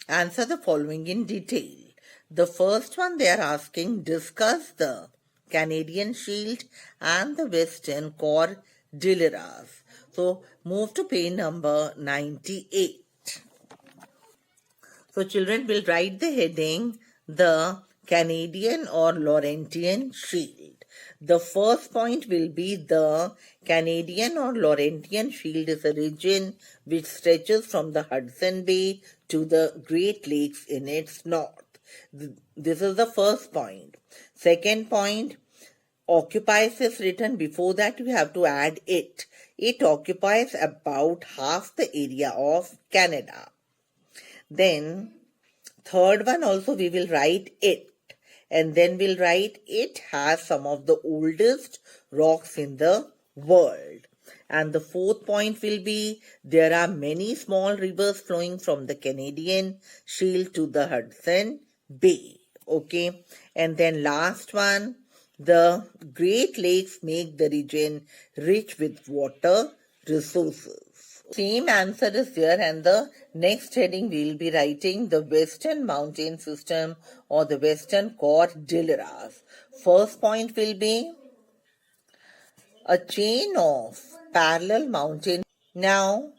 answer the following in detail. The first one they are asking, discuss the Canadian Shield and the Western Cordilleras. So move to page number 98. So children will write the heading, the Canadian or Laurentian Shield. The first point will be the Canadian or Laurentian Shield is a region which stretches from the Hudson Bay to the Great Lakes in its north. This is the first point. Second point, occupies is written. Before that you have to add it. It occupies about half the area of Canada. Then third one also we will write it, and then we'll write it has some of the oldest rocks in the world. And the fourth point will be there are many small rivers flowing from the Canadian Shield to the Hudson Bay. Okay, and then last one, the Great Lakes make the region rich with water resources. Same answer is there, and the next heading we will be writing the Western Mountain System or the Western Cordilleras. First point will be a chain of parallel mountain. Now,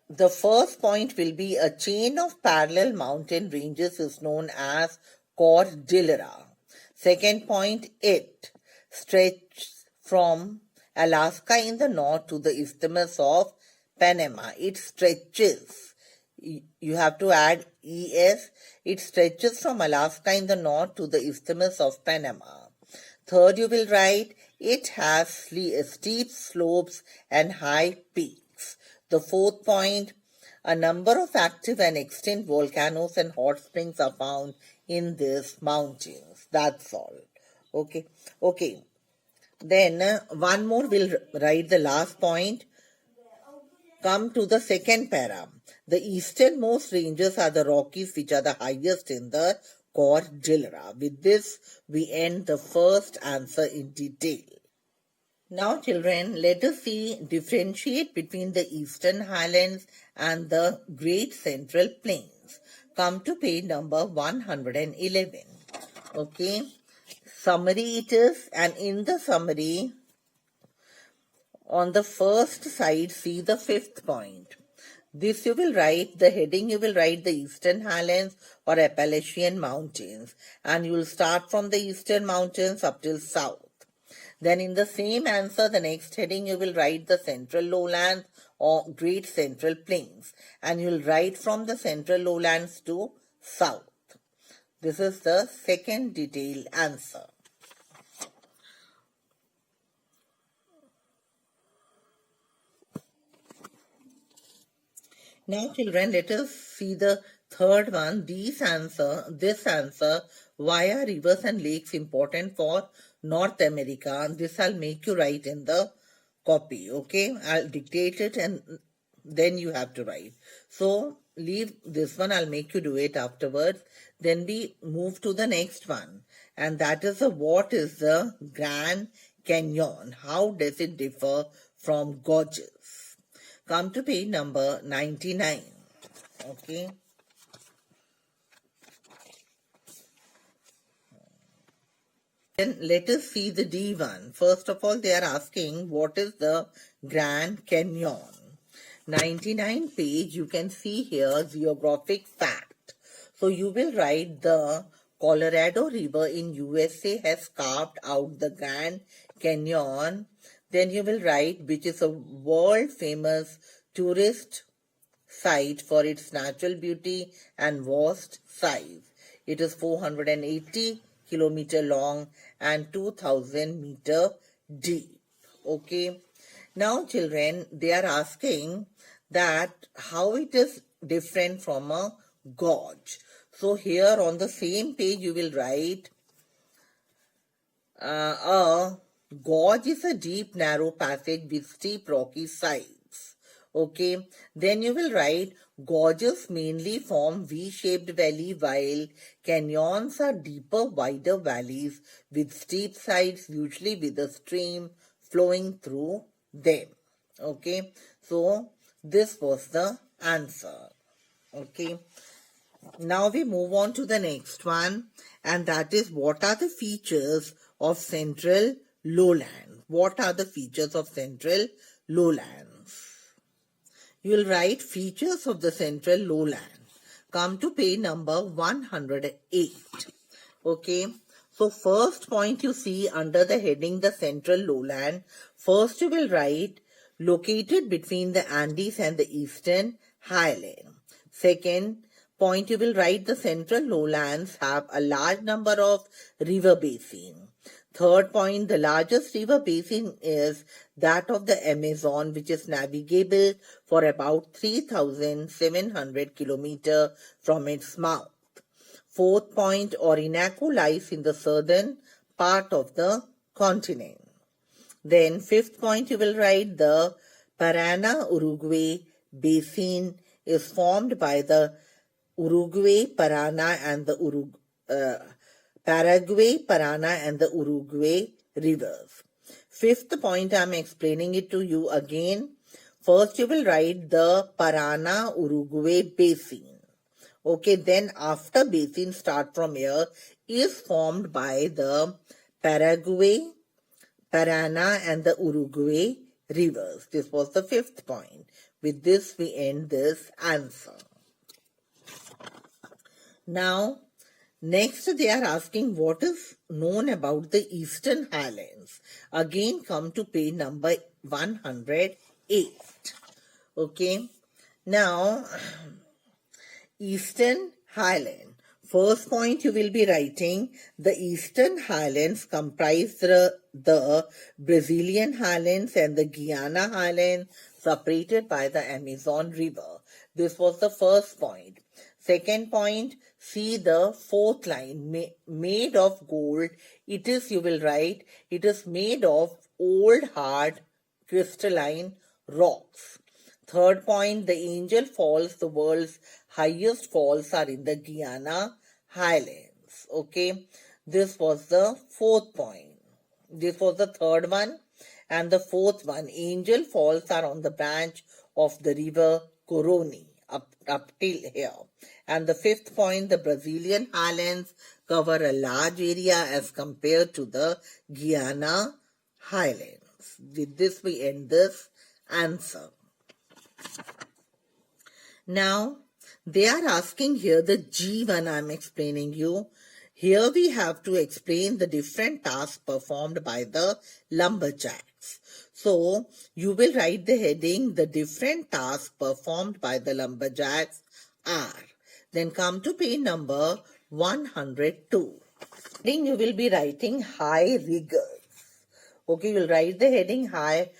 the first point will be a chain of parallel mountain ranges is known as Cordillera. Second point, it stretches from Alaska in the north to the Isthmus of Panama. It stretches. You have to add ES. It stretches from Alaska in the north to the Isthmus of Panama. Third, you will write, it has steep slopes and high peaks. The fourth point, a number of active and extinct volcanoes and hot springs are found in these mountains. That's all. Okay. Then one more will write the last point. Come to the second para. The easternmost ranges are the Rockies, which are the highest in the Cordillera. With this, we end the first answer in detail. Now children, let us differentiate between the Eastern Highlands and the Great Central Plains. Come to page number 111. Okay. Summary it is, and in the summary, on the first side, see the fifth point. This you will write, the heading you will write the Eastern Highlands or Appalachian Mountains, and you will start from the Eastern Mountains up till south. Then in the same answer, the next heading you will write the Central Lowlands or Great Central Plains, and you will write from the Central Lowlands to south. This is the second detailed answer. Now children, let us see the third one. This answer, why are rivers and lakes important for North America? This I'll make you write in the copy. Okay, I'll dictate it and then you have to write. So leave this one, I'll make you do it afterwards. Then we move to the next one, and that is what is the Grand Canyon? How does it differ from Gorges? Come to page number 99. Okay. Then let us see the D1. First of all, they are asking what is the Grand Canyon. 99 page, you can see here geographic fact. So you will write the Colorado River in USA has carved out the Grand Canyon. Then you will write which is a world famous tourist site for its natural beauty and vast size. It is 480 kilometer long and 2000 meter deep. Okay. Now children, they are asking that how it is different from a gorge. So here on the same page you will write a gorge is a deep narrow passage with steep rocky sides. Okay, then you will write gorges mainly form V-shaped valley while canyons are deeper wider valleys with steep sides usually with a stream flowing through them. Okay, so this was the answer. Okay, Now we move on to the next one, and that is, what are the features of central lowland? What are the features of central lowlands? You will write features of the central lowland. Come to page number 108. Okay. So first point you see under the heading the central lowland. First you will write located between the Andes and the eastern highland. Second point you will write the central lowlands have a large number of river basins. Third point, the largest river basin is that of the Amazon, which is navigable for about 3,700 kilometers from its mouth. Fourth point, Orinoco lies in the southern part of the continent. Then fifth point, you will write the Parana-Uruguay basin is formed by the Uruguay, Parana and the Paraguay, Parana and the Uruguay rivers. Fifth point, I am explaining it to you again. First you will write the Parana-Uruguay basin. Okay, then after basin, start from here, is formed by the Paraguay, Parana and the Uruguay rivers. This was the fifth point. With this we end this answer. Now, next they are asking what is known about the Eastern Highlands. Again come to page number 108. Okay. Now, Eastern Highland. First point you will be writing the Eastern Highlands comprise the Brazilian Highlands and the Guiana Highlands separated by the Amazon River. This was the first point. Second point, see the fourth line, made of gold. It is, you will write, it is made of old hard crystalline rocks. Third point, the Angel Falls, the world's highest falls, are in the Guiana Highlands. Okay, this was the fourth point. This was the third one. And the fourth one, Angel Falls are on the branch of the river Coroni, up till here. And the fifth point, the Brazilian Highlands cover a large area as compared to the Guiana Highlands. With this we end this answer. Now, they are asking here the G1 I am explaining you. Here we have to explain the different tasks performed by the lumberjacks. So, you will write the heading, the different tasks performed by the lumberjacks are. Then come to page number 102. Then you will be writing high riggers. Okay, you will write the heading high.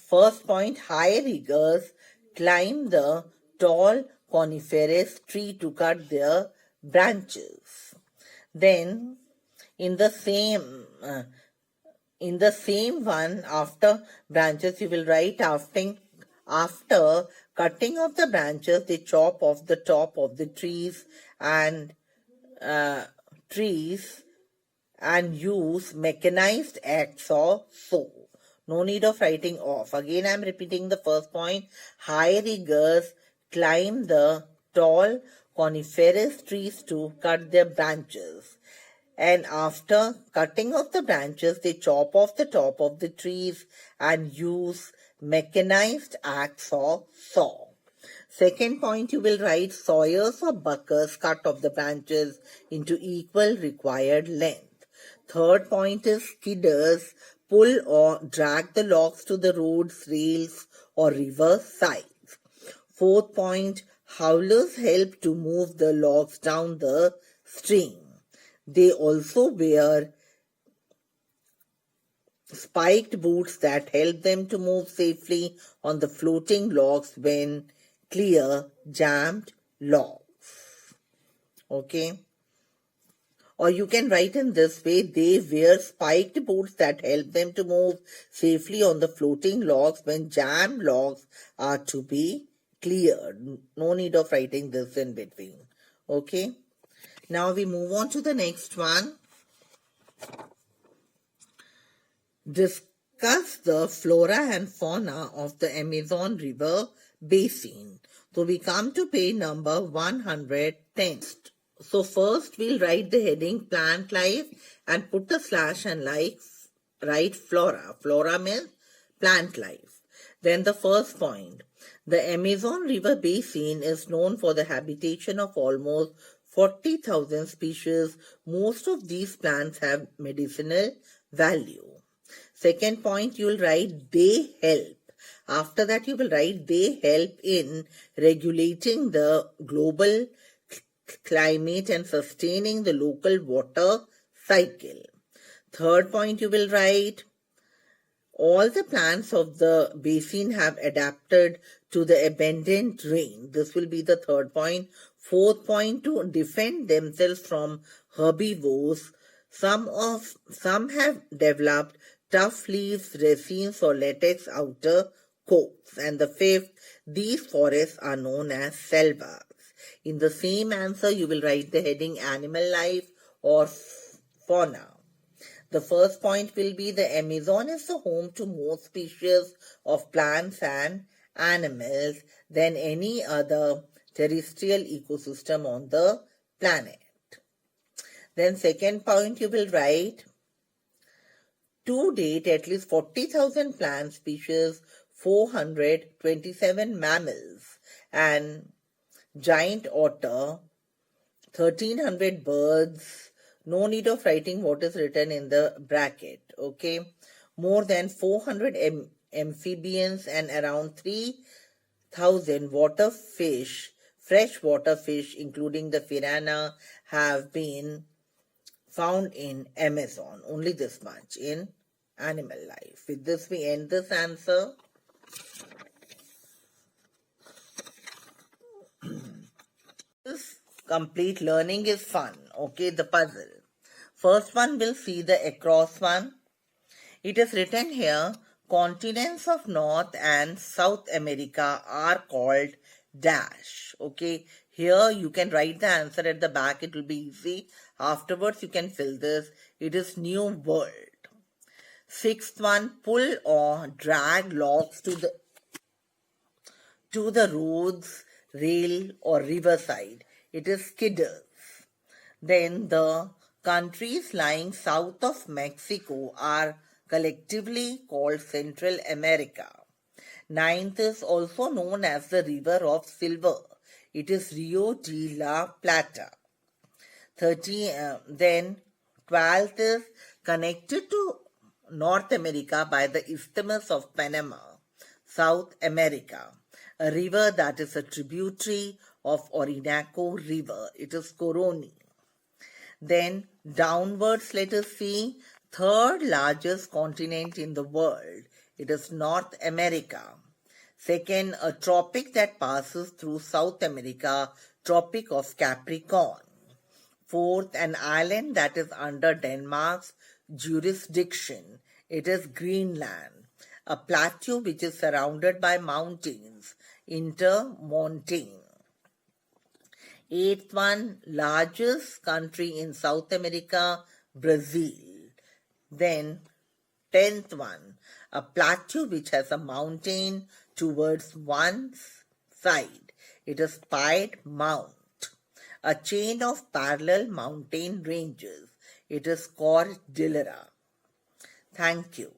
First point, high riggers climb the tall coniferous tree to cut their branches. Then, in the same one, after branches, you will write after cutting of the branches, they chop off the top of the trees and use mechanized axe or saw. No need of writing off. Again, I am repeating the first point. High riggers climb the tall coniferous trees to cut their branches. And after cutting off the branches, they chop off the top of the trees and use mechanized axe or saw. Second point, you will write sawyers or buckers cut off the branches into equal required length. Third point is skidders pull or drag the logs to the roads, rails or river sides. Fourth point, howlers help to move the logs down the stream. They also wear spiked boots that help them to move safely on the floating logs when clear jammed logs. Okay. Or you can write in this way, they wear spiked boots that help them to move safely on the floating logs when jammed logs are to be cleared. No need of writing this in between. Okay. Now we move on to the next one. Discuss the flora and fauna of the Amazon River basin. So we come to page number 110. So first we'll write the heading plant life and put a slash and write flora. Flora means plant life. Then the first point. The Amazon River Basin is known for the habitation of almost 40,000 species. Most of these plants have medicinal value. Second point, you will write they help. After that, you will write they help in regulating the global climate and sustaining the local water cycle. Third point, you will write all the plants of the basin have adapted to the abundant rain. This will be the third point. Fourth point, to defend themselves from herbivores. Some have developed tough leaves, resins or latex outer coats. And the fifth, these forests are known as selvas. In the same answer, you will write the heading animal life or fauna. The first point will be the Amazon is the home to more species of plants and animals than any other terrestrial ecosystem on the planet. Then second point you will write, to date at least 40,000 plant species, 427 mammals and giant otter, 1,300 birds. No need of writing what is written in the bracket, okay? More than 400 amphibians and around 3,000 water fish, freshwater fish, including the piranha, have been found in Amazon. Only this much in animal life. With this, we end this answer. This complete learning is fun. Okay, the puzzle. First one, we'll see the across one. It is written here, continents of North and South America are called dash. Okay, here you can write the answer at the back. It will be easy. Afterwards, you can fill this. It is New World. Sixth one, pull or drag logs to the roads, rail or riverside. It is skidders. Then the countries lying south of Mexico are collectively called Central America. Ninth is also known as the River of Silver. It is Rio de la Plata. Then 12th is connected to North America by the Isthmus of Panama, South America, a river that is a tributary of Orinoco River. It is Coroni. Then downwards, let us see, third largest continent in the world. It is North America. Second, a tropic that passes through South America, Tropic of Capricorn. Fourth, an island that is under Denmark's jurisdiction. It is Greenland. A plateau which is surrounded by mountains, intermontane. Eighth one, largest country in South America, Brazil. Then 10th one, a plateau which has a mountain towards one side. It is Pied Mount. A chain of parallel mountain ranges. It is Cordillera. Thank you.